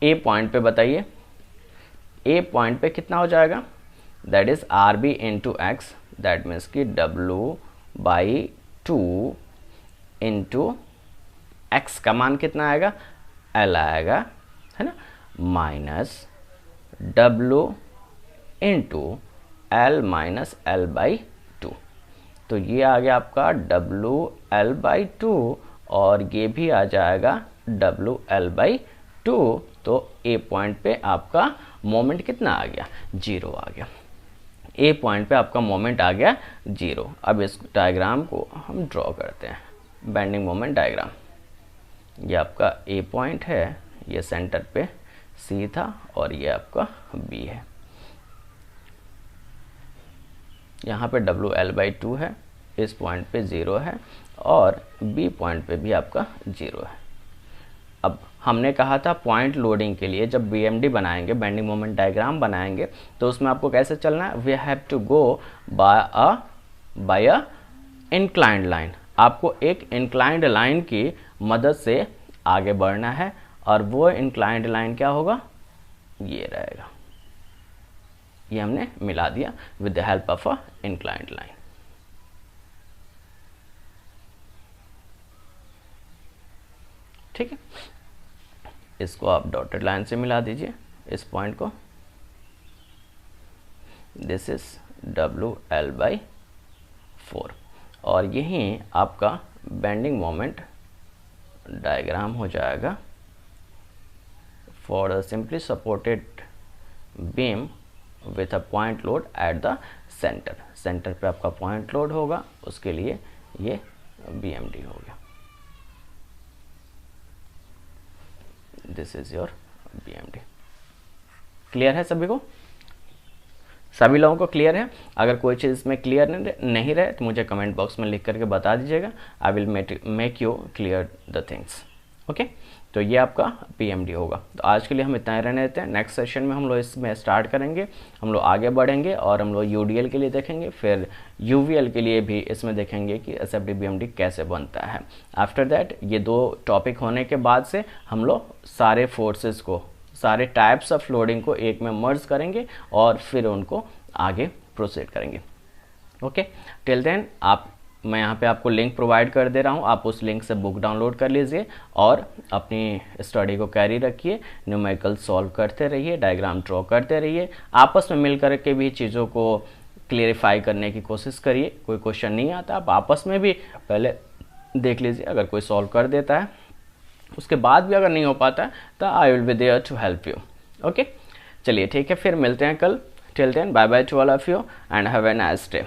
ए पॉइंट पे बताइए, ए पॉइंट पे कितना हो जाएगा, that is RB into X, that means कि W/2 इंटू एक्स का मान कितना आएगा, L आएगा, है ना, minus W into L minus L/2। तो ये आ गया आपका WL/2 और ये भी आ जाएगा WL/2। तो ए पॉइंट पे आपका मोमेंट कितना आ गया, 0 आ गया। ए पॉइंट पे आपका मोमेंट आ गया 0। अब इस डायग्राम को हम ड्रॉ करते हैं, बेंडिंग मोमेंट डायग्राम। ये आपका ए पॉइंट है, ये सेंटर पे C था और ये आपका B है। यहाँ पे WL/2 है, इस पॉइंट पे 0 है और B पॉइंट पे भी आपका 0 है। अब हमने कहा था पॉइंट लोडिंग के लिए जब BMD बनाएंगे, बेंडिंग मोमेंट डायग्राम बनाएंगे, तो उसमें आपको कैसे चलना है, we have to go by a inclined line. आपको एक इंक्लाइंड लाइन की मदद से आगे बढ़ना है और वो इंक्लाइंड लाइन क्या होगा, ये रहेगा। ये हमने मिला दिया with the help of a inclined line. ठीक है, इसको आप डॉटेड लाइन से मिला दीजिए इस पॉइंट को। दिस इज WL/4 और यही आपका बेंडिंग मोमेंट डायग्राम हो जाएगा for the simply supported beam with a point load at the centre. Centre पे आपका पॉइंट लोड होगा, उसके लिए ये BMD हो गया। This is your BMD। Clear है सभी को, सभी लोगों को क्लियर है? अगर कोई चीज़ इसमें क्लियर नहीं रहे तो मुझे कमेंट बॉक्स में लिख करके बता दीजिएगा। I will make you clear the things. Okay, तो ये आपका BMD होगा। तो आज के लिए हम इतना ही रहने देते हैं। नेक्स्ट सेशन में हम लोग इसमें स्टार्ट करेंगे, हम लोग आगे बढ़ेंगे और हम लोग UDL के लिए देखेंगे, फिर UVL के लिए भी इसमें देखेंगे कि SFD BMD कैसे बनता है। आफ्टर दैट ये 2 टॉपिक होने के बाद से हम लोग सारे फोर्सेस को, सारे टाइप्स ऑफ लोडिंग को एक में मर्ज करेंगे और फिर उनको आगे प्रोसीड करेंगे। ओके, टिल देन मैं यहाँ पे आपको लिंक प्रोवाइड कर दे रहा हूँ, आप उस लिंक से बुक डाउनलोड कर लीजिए और अपनी स्टडी को कैरी रखिए, न्यूमेरिकल सॉल्व करते रहिए, डायग्राम ड्रॉ करते रहिए, आपस में मिल कर के भी चीज़ों को क्लियरिफाई करने की कोशिश करिए। कोई क्वेश्चन नहीं आता आप आपस में भी पहले देख लीजिए, अगर कोई सॉल्व कर देता है उसके बाद भी अगर नहीं हो पाता है तो I will be there to help you. Okay, चलिए ठीक है, फिर मिलते हैं कल। Till then bye bye to all of you and have a nice day.